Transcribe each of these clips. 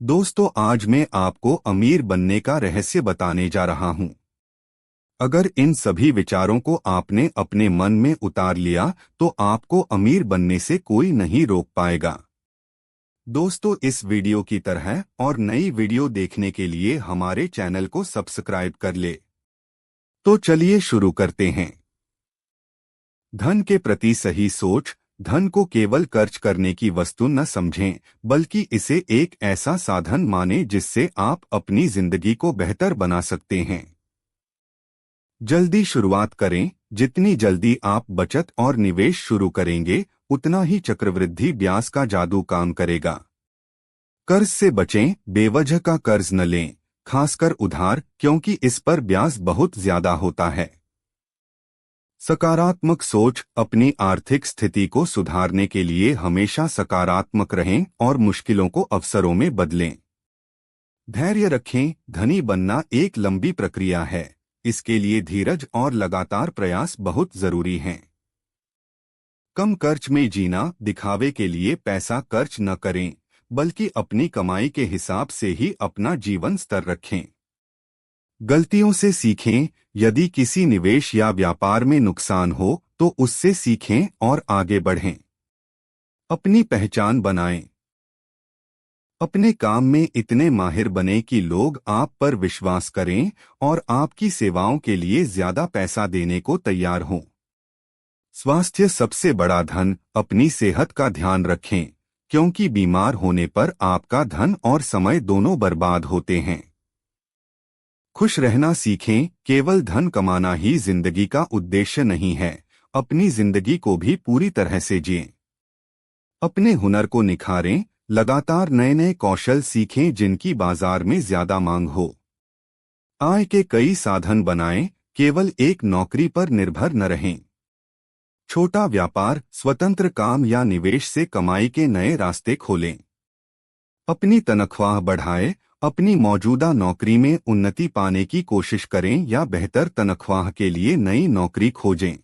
दोस्तों, आज मैं आपको अमीर बनने का रहस्य बताने जा रहा हूं। अगर इन सभी विचारों को आपने अपने मन में उतार लिया तो आपको अमीर बनने से कोई नहीं रोक पाएगा। दोस्तों, इस वीडियो की तरह और नई वीडियो देखने के लिए हमारे चैनल को सब्सक्राइब कर ले। तो चलिए शुरू करते हैं। धन के प्रति सही सोच। धन को केवल खर्च करने की वस्तु न समझें, बल्कि इसे एक ऐसा साधन मानें जिससे आप अपनी जिंदगी को बेहतर बना सकते हैं। जल्दी शुरुआत करें। जितनी जल्दी आप बचत और निवेश शुरू करेंगे, उतना ही चक्रवृद्धि ब्याज का जादू काम करेगा। कर्ज से बचें। बेवजह का कर्ज न लें, खासकर उधार, क्योंकि इस पर ब्याज बहुत ज्यादा होता है। सकारात्मक सोच। अपनी आर्थिक स्थिति को सुधारने के लिए हमेशा सकारात्मक रहें और मुश्किलों को अवसरों में बदलें। धैर्य रखें। धनी बनना एक लंबी प्रक्रिया है, इसके लिए धीरज और लगातार प्रयास बहुत जरूरी हैं। कम खर्च में जीना। दिखावे के लिए पैसा खर्च न करें, बल्कि अपनी कमाई के हिसाब से ही अपना जीवन स्तर रखें। गलतियों से सीखें। यदि किसी निवेश या व्यापार में नुकसान हो तो उससे सीखें और आगे बढ़ें। अपनी पहचान बनाएं। अपने काम में इतने माहिर बने कि लोग आप पर विश्वास करें और आपकी सेवाओं के लिए ज्यादा पैसा देने को तैयार हों। स्वास्थ्य सबसे बड़ा धन। अपनी सेहत का ध्यान रखें, क्योंकि बीमार होने पर आपका धन और समय दोनों बर्बाद होते हैं। खुश रहना सीखें। केवल धन कमाना ही जिंदगी का उद्देश्य नहीं है, अपनी जिंदगी को भी पूरी तरह से जिएं। अपने हुनर को निखारें। लगातार नए नए कौशल सीखें जिनकी बाजार में ज्यादा मांग हो। आय के कई साधन बनाएं, केवल एक नौकरी पर निर्भर न रहें। छोटा व्यापार, स्वतंत्र काम या निवेश से कमाई के नए रास्ते खोलें। अपनी तनख्वाह बढ़ाएं। अपनी मौजूदा नौकरी में उन्नति पाने की कोशिश करें या बेहतर तनख्वाह के लिए नई नौकरी खोजें।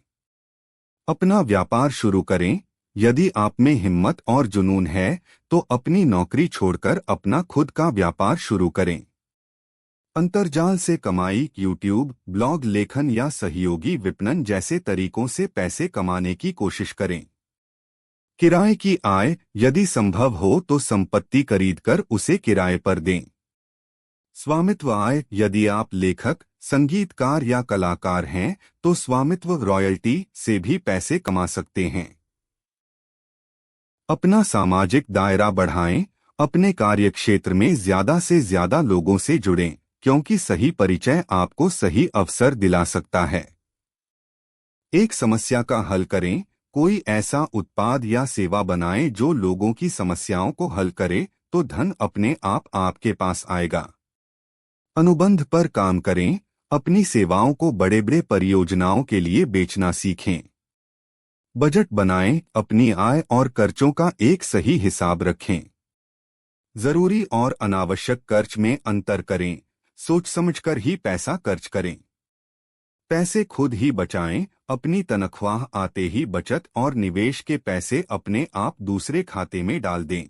अपना व्यापार शुरू करें। यदि आप में हिम्मत और जुनून है तो अपनी नौकरी छोड़कर अपना खुद का व्यापार शुरू करें। अंतर्जाल से कमाई। यूट्यूब, ब्लॉग लेखन या सहयोगी विपणन जैसे तरीकों से पैसे कमाने की कोशिश करें। किराए की आय। यदि संभव हो तो संपत्ति खरीदकर उसे किराए पर दें। स्वामित्व आय। यदि आप लेखक, संगीतकार या कलाकार हैं तो स्वामित्व रॉयल्टी से भी पैसे कमा सकते हैं। अपना सामाजिक दायरा बढ़ाएं। अपने कार्यक्षेत्र में ज्यादा से ज्यादा लोगों से जुड़ें, क्योंकि सही परिचय आपको सही अवसर दिला सकता है। एक समस्या का हल करें। कोई ऐसा उत्पाद या सेवा बनाएं जो लोगों की समस्याओं को हल करे, तो धन अपने आप आपके पास आएगा। अनुबंध पर काम करें। अपनी सेवाओं को बड़े बड़े परियोजनाओं के लिए बेचना सीखें। बजट बनाएं। अपनी आय और खर्चों का एक सही हिसाब रखें। जरूरी और अनावश्यक खर्च में अंतर करें। सोच समझकर ही पैसा खर्च करें। पैसे खुद ही बचाएं। अपनी तनख्वाह आते ही बचत और निवेश के पैसे अपने आप दूसरे खाते में डाल दें।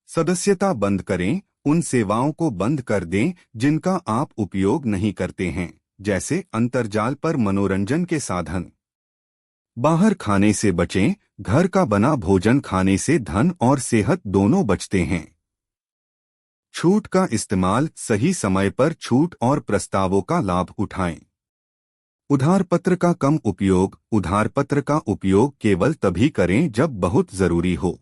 सदस्यता बंद करें। उन सेवाओं को बंद कर दें जिनका आप उपयोग नहीं करते हैं, जैसे अंतर्जाल पर मनोरंजन के साधन। बाहर खाने से बचें। घर का बना भोजन खाने से धन और सेहत दोनों बचते हैं। छूट का इस्तेमाल। सही समय पर छूट और प्रस्तावों का लाभ उठाएं। उधारपत्र का कम उपयोग। उधारपत्र का उपयोग केवल तभी करें जब बहुत जरूरी हो।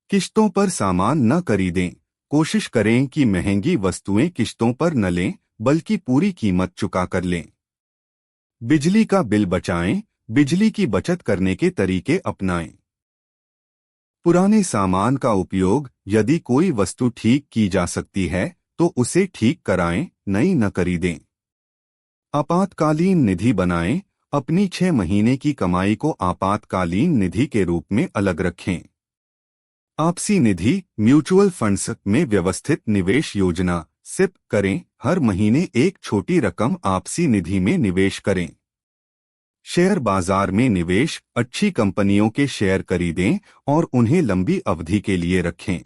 किश्तों पर सामान न खरीदें। कोशिश करें कि महंगी वस्तुएं किश्तों पर न लें, बल्कि पूरी कीमत चुका कर लें। बिजली का बिल बचाएं। बिजली की बचत करने के तरीके अपनाएं। पुराने सामान का उपयोग। यदि कोई वस्तु ठीक की जा सकती है तो उसे ठीक कराएं, नई न खरीदें। आपातकालीन निधि बनाएं। अपनी 6 महीने की कमाई को आपातकालीन निधि के रूप में अलग रखें। आपसी निधि। म्यूचुअल फंड्स में व्यवस्थित निवेश योजना सिप करें। हर महीने एक छोटी रकम आपसी निधि में निवेश करें। शेयर बाजार में निवेश। अच्छी कंपनियों के शेयर खरीदें और उन्हें लंबी अवधि के लिए रखें।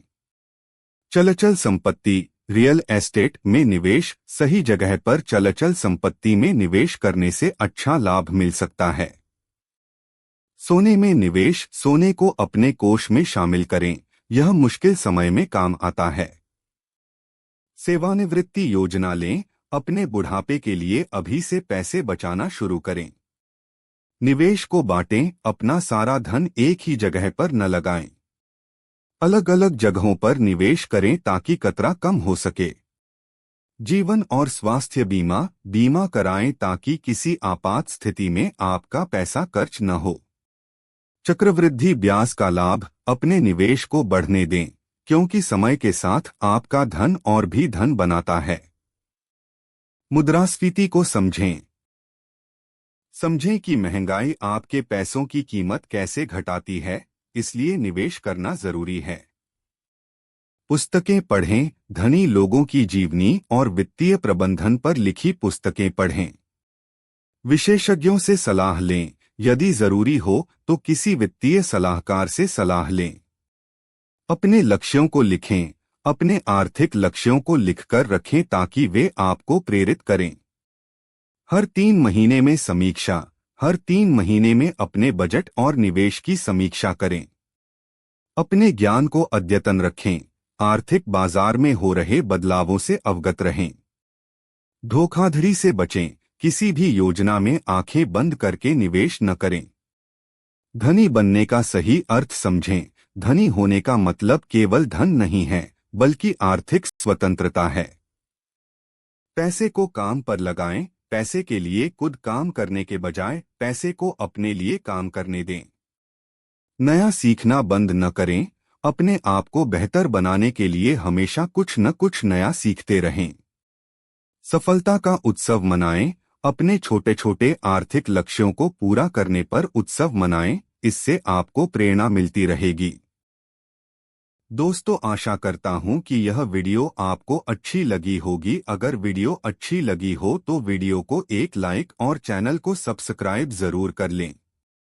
चल संपत्ति रियल एस्टेट में निवेश। सही जगह पर चल संपत्ति में निवेश करने से अच्छा लाभ मिल सकता है। सोने में निवेश। सोने को अपने कोष में शामिल करें, यह मुश्किल समय में काम आता है। सेवानिवृत्ति योजना लें। अपने बुढ़ापे के लिए अभी से पैसे बचाना शुरू करें। निवेश को बांटें, अपना सारा धन एक ही जगह पर न लगाएं। अलग अलग जगहों पर निवेश करें ताकि खतरा कम हो सके। जीवन और स्वास्थ्य बीमा। बीमा कराएं ताकि किसी आपात स्थिति में आपका पैसा खर्च न हो। चक्रवृद्धि ब्याज का लाभ। अपने निवेश को बढ़ने दें, क्योंकि समय के साथ आपका धन और भी धन बनाता है। मुद्रास्फीति को समझें। समझें कि महंगाई आपके पैसों की कीमत कैसे घटाती है, इसलिए निवेश करना जरूरी है। पुस्तकें पढ़ें। धनी लोगों की जीवनी और वित्तीय प्रबंधन पर लिखी पुस्तकें पढ़ें। विशेषज्ञों से सलाह लें। यदि जरूरी हो तो किसी वित्तीय सलाहकार से सलाह लें। अपने लक्ष्यों को लिखें। अपने आर्थिक लक्ष्यों को लिखकर रखें ताकि वे आपको प्रेरित करें। हर 3 महीने में समीक्षा। हर 3 महीने में अपने बजट और निवेश की समीक्षा करें। अपने ज्ञान को अद्यतन रखें। आर्थिक बाजार में हो रहे बदलावों से अवगत रहें। धोखाधड़ी से बचें। किसी भी योजना में आंखें बंद करके निवेश न करें। धनी बनने का सही अर्थ समझें। धनी होने का मतलब केवल धन नहीं है, बल्कि आर्थिक स्वतंत्रता है। पैसे को काम पर लगाएं। पैसे के लिए खुद काम करने के बजाय पैसे को अपने लिए काम करने दें। नया सीखना बंद न करें। अपने आप को बेहतर बनाने के लिए हमेशा कुछ न कुछ नया सीखते रहें। सफलता का उत्सव मनाएं। अपने छोटे छोटे आर्थिक लक्ष्यों को पूरा करने पर उत्सव मनाएं, इससे आपको प्रेरणा मिलती रहेगी। दोस्तों, आशा करता हूं कि यह वीडियो आपको अच्छी लगी होगी। अगर वीडियो अच्छी लगी हो तो वीडियो को एक लाइक और चैनल को सब्सक्राइब जरूर कर लें।